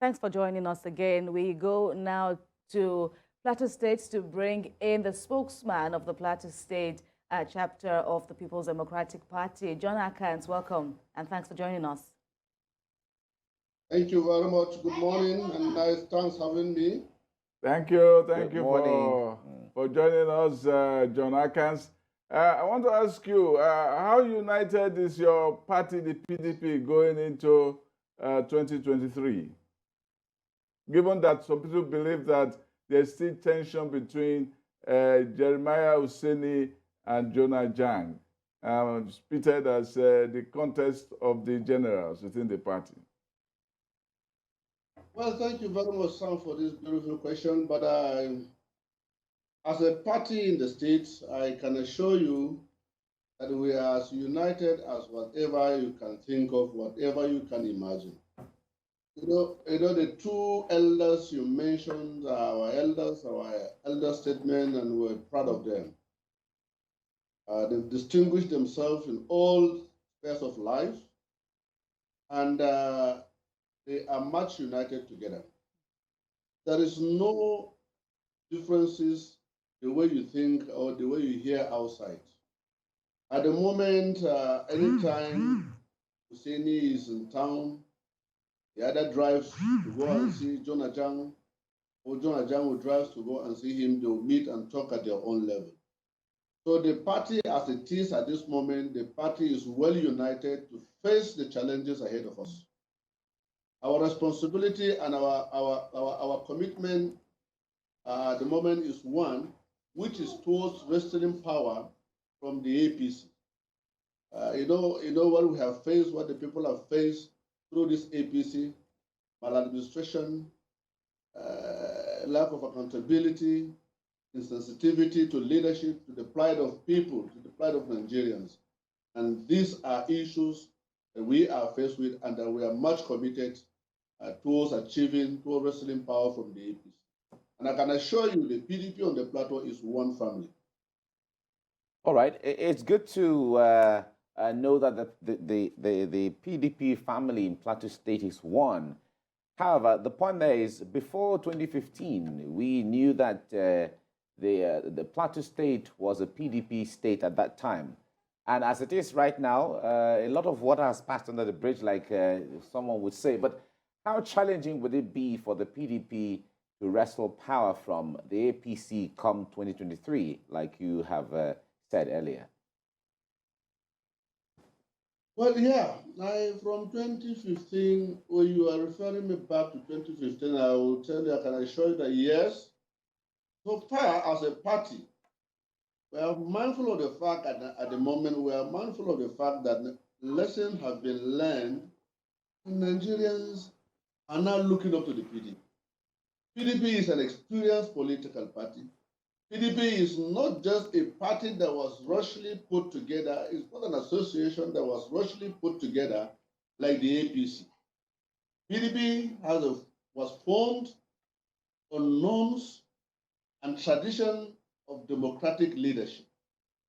Thanks for joining us again. We go now to Plateau State to bring in the spokesman of the Plateau State chapter of the People's Democratic Party, Jonah Akans. Welcome, and thanks for joining us. Thank you very much. Good morning, and nice thanks having me. Thank you. Thank you for joining us, John Akans. I want to ask you, how united is your party, the PDP, going into 2023? Given that some people believe that there's still tension between Jeremiah Useni and Jonah Jang, spitted as the contest of the generals within the party. Well, thank you very much, Sam, for this beautiful question. But as a party in the States, I can assure you that we are as united as whatever you can think of, whatever you can imagine. You know, the two elders you mentioned are our elder statesmen, and we're proud of them. They've distinguished themselves in all spheres of life, and they are much united together. There is no differences the way you think or the way you hear outside. At the moment, anytime Useni is in town, the other drives to go and see Jonah Jang, or Jonah Jang will drive to go and see him. They will meet and talk at their own level. So the party, as it is at this moment, the party is well united to face the challenges ahead of us. Our responsibility and our commitment at the moment is one, which is towards wresting power from the APC. You know what we have faced, what the people have faced through this APC: maladministration, lack of accountability, insensitivity to leadership, to the plight of people, to the plight of Nigerians. And these are issues that we are faced with, and that we are much committed towards wresting power from the APC. And I can assure you, the PDP on the Plateau is one family. All right, it's good to know that the PDP family in Plateau State is one. However, the point there is, before 2015, we knew that the Plateau State was a PDP state at that time. And as it is right now, a lot of water has passed under the bridge, like someone would say. But how challenging would it be for the PDP to wrestle power from the APC come 2023, like you have said earlier? Well, yeah, from 2015, when you are referring me back to 2015, I will tell you, I can assure you that yes, so far as a party, we are mindful of the fact at the moment, we are mindful of the fact that lessons have been learned, and Nigerians are now looking up to the PDP. PDP is an experienced political party. PDP is not just a party that was rushly put together. It's not an association that was rushly put together like the APC. PDP was formed on norms and tradition of democratic leadership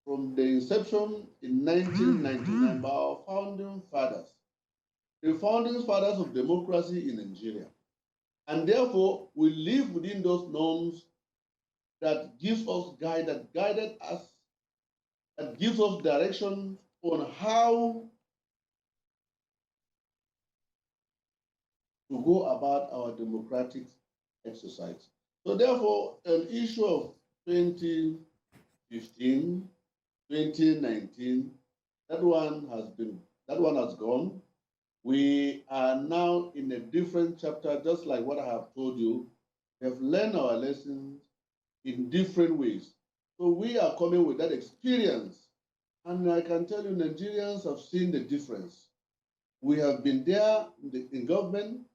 from the inception in 1999 by our founding fathers, the founding fathers of democracy in Nigeria. And therefore, we live within those norms that gives us guided us, that gives us direction on how to go about our democratic exercise. So therefore, an issue of 2015, 2019, that one has gone. We are now in a different chapter, just like what I have told you. We have learned our lessons in different ways. So we are coming with that experience. And I can tell you, Nigerians have seen the difference. We have been there in government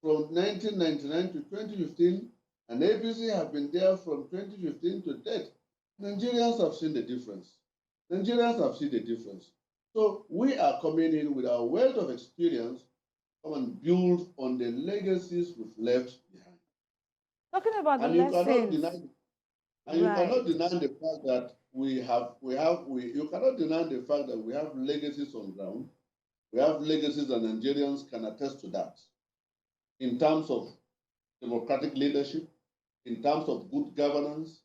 from 1999 to 2015, and APC have been there from 2015 to date. Nigerians have seen the difference. Nigerians have seen the difference. So we are coming in with our wealth of experience, come and build on the legacies we've left behind. Talking about the lessons. You cannot deny the fact that you cannot deny the fact that we have legacies on ground. We have legacies, and Nigerians can attest to that. in terms of democratic leadership, in terms of good governance,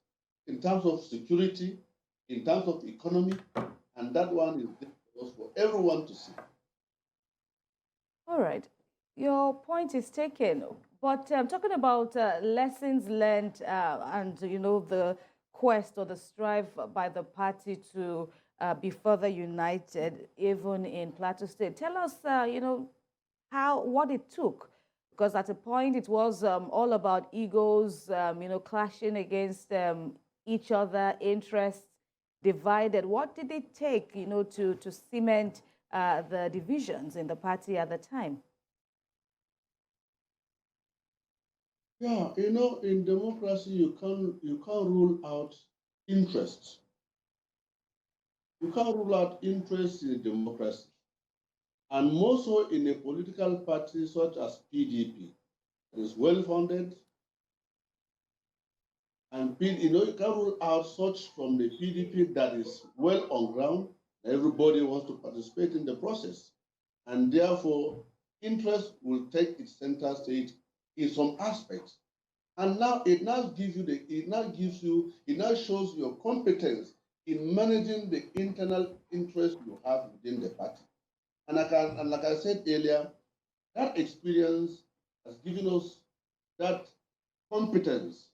in terms of security, in terms of economy, and that one is difficult for everyone to see. All right. Your point is taken. But talking about lessons learned and, the quest or the strive by the party to be further united, even in Plateau State, tell us, what it took. Because at a point it was all about egos, clashing against each other, interests divided. What did it take, to cement the divisions in the party at the time? Yeah, in democracy, you can't rule out interests. You can't rule out interests in democracy, and more so in a political party such as PDP. It is well funded, and you can't rule out such from the PDP that is well on ground. Everybody wants to participate in the process, and therefore interest will take its center stage in some aspects. And now it now shows your competence in managing the internal interest you have within the party. And like I said earlier, that experience has given us that competence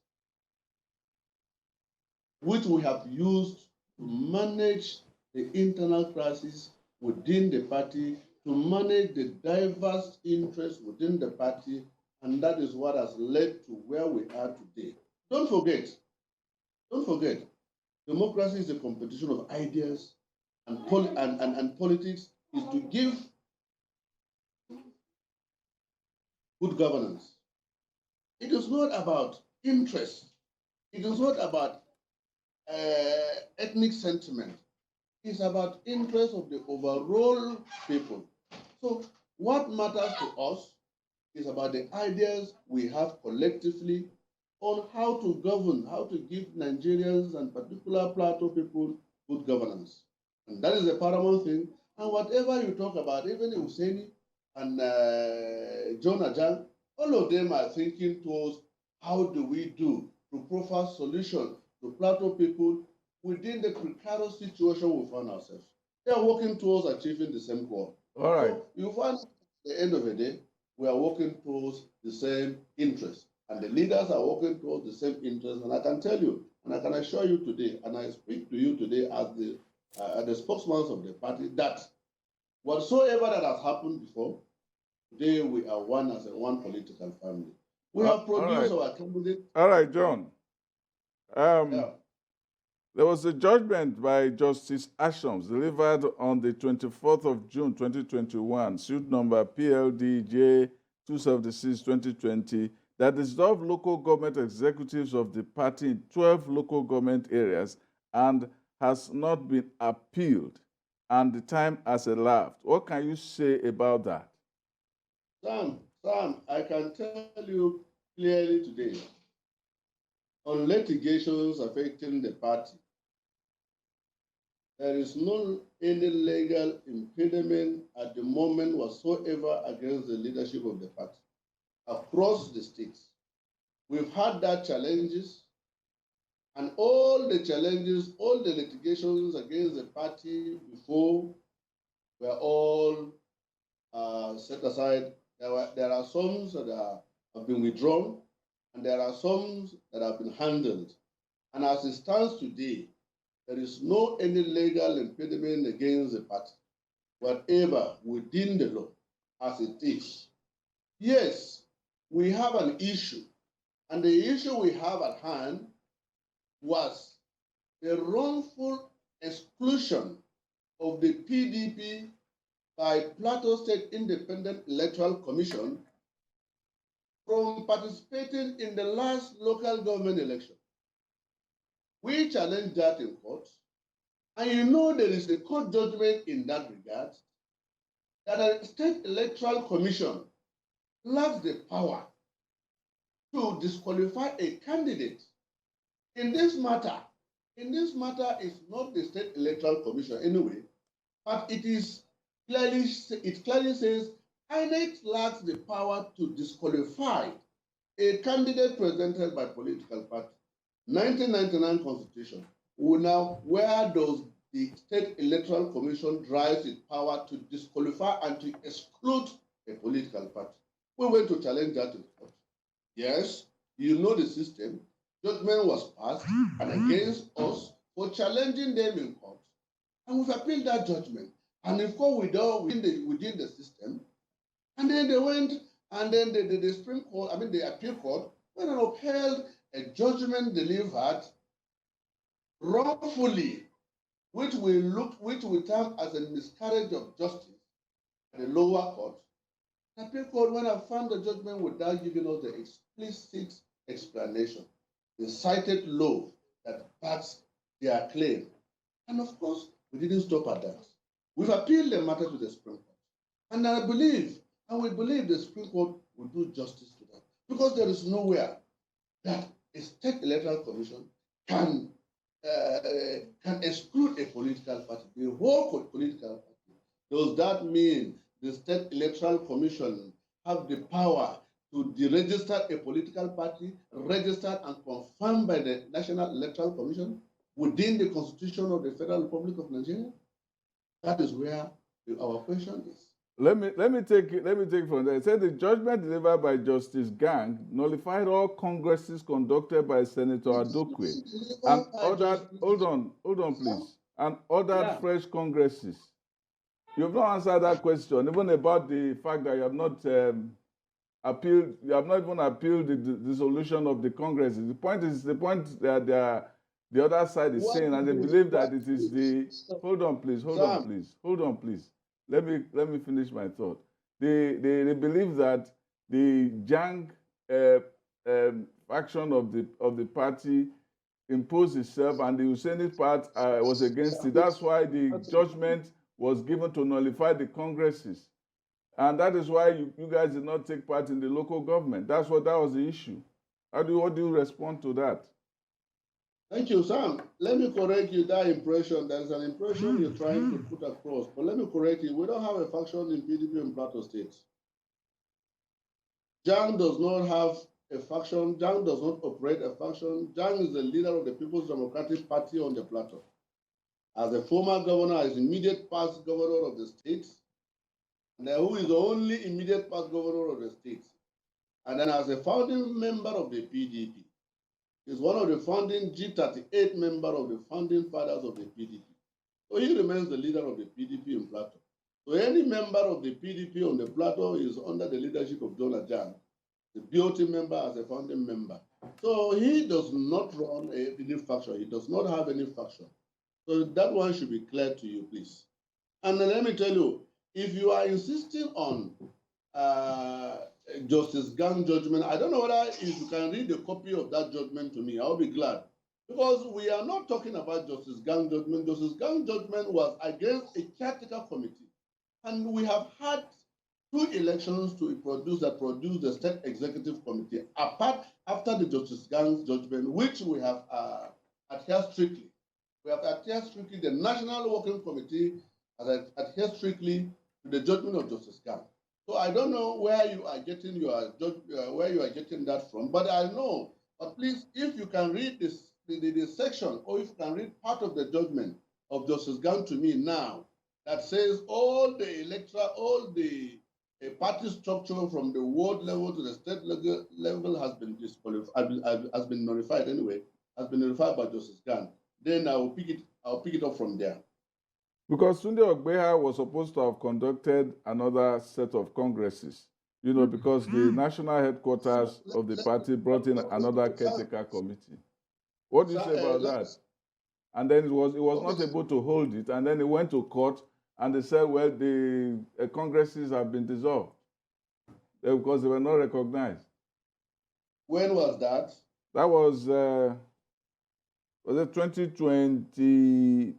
which we have used to manage the internal crisis within the party, to manage the diverse interests within the party, and that is what has led to where we are today. Don't forget, democracy is a competition of ideas, and politics is to give good governance. It is not about interest. It is not about ethnic sentiment. It's about interest of the overall people. So what matters to us is about the ideas we have collectively on how to govern, how to give Nigerians and particular Plateau people good governance. And that is the paramount thing. And whatever you talk about, even Useni and Jonah, Jang, all of them are thinking towards how do we do to provide solution to Plateau people within the precarious situation we find ourselves. They are working towards achieving the same goal. All right. So you find at the end of the day, we are working towards the same interest. And the leaders are working towards the same interest. And I can tell you, and I can assure you today, and I speak to you today as the spokesman of the party, that whatsoever that has happened before, today we are one as one political family. We have produced our candidate. All right, John. Yeah. There was a judgment by Justice Ashams delivered on the 24th of June, 2021, suit number PLDJ 276-2020, that dissolved local government executives of the party in 12 local government areas and has not been appealed, and the time has elapsed. What can you say about that? Sam, I can tell you clearly today, on litigations affecting the party, there is no any legal impediment at the moment whatsoever against the leadership of the party across the states. We've had that challenges, and all the challenges, all the litigations against the party before were all set aside. There are some that have been withdrawn, and there are some that have been handled. And as it stands today, there is no any legal impediment against the party, whatever within the law as it is. Yes, we have an issue, and the issue we have at hand was the wrongful exclusion of the PDP by Plateau State Independent Electoral Commission from participating in the last local government election. We challenged that in court, and there is a court judgment in that regard that a state electoral commission lacks the power to disqualify a candidate. In this matter, it's not the state electoral commission anyway, but it clearly says INEC lacks the power to disqualify a candidate presented by political party. 1999 Constitution. Now, where does the State Electoral Commission drive its power to disqualify and to exclude a political party? We went to challenge that in court. Yes, you know the system. Judgment was passed and against us for challenging them in court. And we've appealed that judgment. And of course, within the system. And then they went, and then the Supreme Court, the appeal court, went and upheld a judgment delivered wrongfully, which we term as a miscarriage of justice at the lower court. The appeal court went and found the judgment without giving us the explicit explanation. They cited law that backs their claim. And of course, we didn't stop at that. We've appealed the matter to the Supreme Court. And we believe the Supreme Court will do justice to that. Because there is nowhere that a State Electoral Commission can exclude a political party, the whole political party. Does that mean the State Electoral Commission have the power to deregister a political party, registered and confirmed by the National Electoral Commission within the Constitution of the Federal Republic of Nigeria? That is where our question is. Let me take it from there. It said the judgment delivered by Justice Jang nullified all congresses conducted by Senator Adokwe and ordered, hold on please, and ordered fresh congresses. You have not answered that question, even about the fact that you have not even appealed the dissolution of the congresses. The point that the other side is saying, and they believe that it is the, hold on please. Let me finish my thought. They believe that the Jang faction of the party imposed itself, and the Useni part was against it. That's why the judgment was given to nullify the congresses, and that is why you guys did not take part in the local government. That was the issue. What do you respond to that? Thank you, Sam. Let me correct you that impression. There is an impression you're trying to put across. But let me correct you. We don't have a faction in PDP in Plateau State. Jang does not have a faction. Jang does not operate a faction. Jang is the leader of the People's Democratic Party on the Plateau. As a former governor, as immediate past governor of the state, and who is the only immediate past governor of the state, and then as a founding member of the PDP. Is one of the founding G38 member of the founding fathers of the PDP. So he remains the leader of the PDP in Plateau. So any member of the PDP on the Plateau is under the leadership of Jonah Jang, the BOT member as a founding member. So he does not run any faction. He does not have any faction. So that one should be clear to you, please. And let me tell you, if you are insisting on Justice Gang judgment, I don't know whether if you can read a copy of that judgment to me, I'll be glad. Because we are not talking about Justice Gang judgment. Justice Gang judgment was against a caretaker committee. And we have had 2 elections to produce the State Executive Committee, apart after the Justice Gang judgment, which we have adhered strictly. We have adhered strictly, the National Working Committee has adhered strictly to the judgment of Justice Gang. So I don't know where you are getting that from, but I know. But please, if you can read the section, or if you can read part of the judgment of Justice Gang to me now, that says all the party structure from the ward level to the state level has been disqualified, has been nullified anyway, has been nullified by Justice Gang. Then I'll pick it up from there. Because Tunde Ogbeha was supposed to have conducted another set of congresses, because the national headquarters of the party brought in another caretaker committee. What do you say about that? And then it was not able to hold it, and then it went to court, and they said, well, the congresses have been dissolved because they were not recognized. When was that? That was it 2020,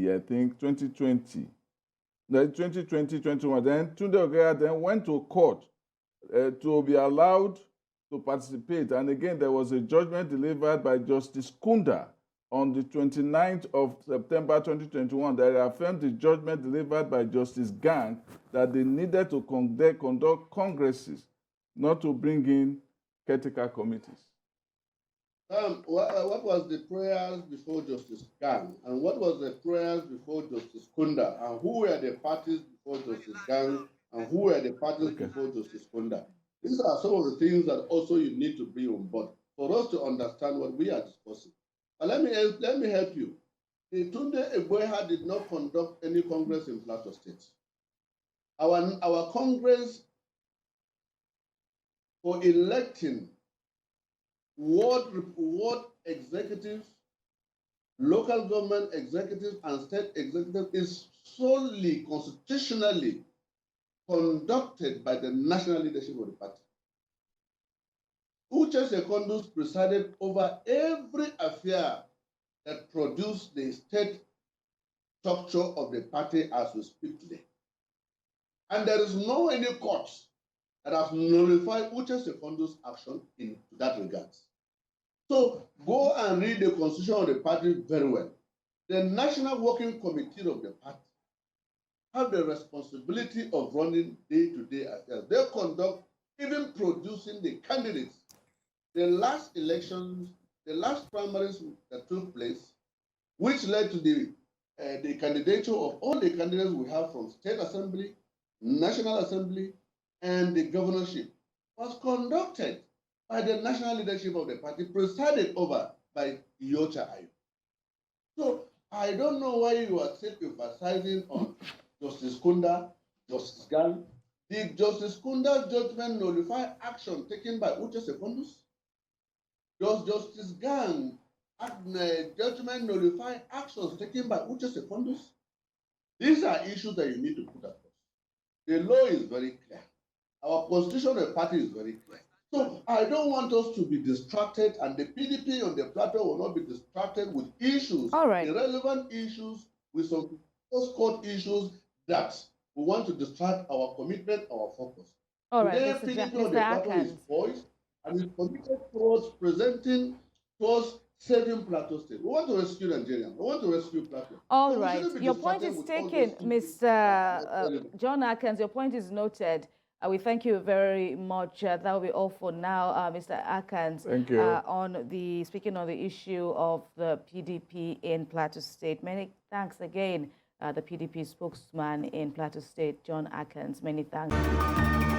I think, 2020. 2020, 21. Then Tunde Ogbeha then went to court to be allowed to participate. And again, there was a judgment delivered by Justice Kunda, on the 29th of September 2021 that affirmed the judgment delivered by Justice Jang that they needed to conduct congresses, not to bring in caretaker committees. What was the prayers before Justice Jang? And what was the prayers before Justice Kunda? And who were the parties before Justice Jang? And who were the parties before Justice Kunda? These are some of the things that also you need to bring on board for us to understand what we are discussing. And let me help you. Tunde Egboeha did not conduct any Congress in Plateau State. Our Congress for electing ward executives, local government executives, and state executives is solely constitutionally conducted by the national leadership of the party. Uche Secondus presided over every affair that produced the state structure of the party as we speak today. And there is no any court that has nullified Uche Secondus' action in that regard. So go and read the constitution of the party very well. The National Working Committee of the party have the responsibility of running day-to-day affairs. They conduct, even producing the candidates. The last elections, the last primaries that took place, which led to the candidature of all the candidates we have from State Assembly, National Assembly, and the governorship, was conducted by the national leadership of the party, presided over by Yocha Ayu. So I don't know why you are still emphasizing on Justice Kunda, Justice Jang. Did Justice Kunda's judgment nullify action taken by Uche Secondus? Does Justice Jang judgment nullify actions taken by Uche Secondus? These are issues that you need to put across. The law is very clear. Our constitution of the party is very clear. So I don't want us to be distracted, and the PDP on the Plateau will not be distracted with issues, irrelevant issues, with some post-court issues that we want to distract our commitment, our focus. All Today, right, PDP on the Plateau is poised and is committed towards towards saving Plateau State. We want to rescue Nigeria. We want to rescue Plateau. All right. Your point is taken, Mr. John Akans. Your point is noted. We thank you very much. That will be all for now, Mr. Akans. Thank you. Speaking on the issue of the PDP in Plateau State. Many thanks again, the PDP spokesman in Plateau State, John Akans. Many thanks.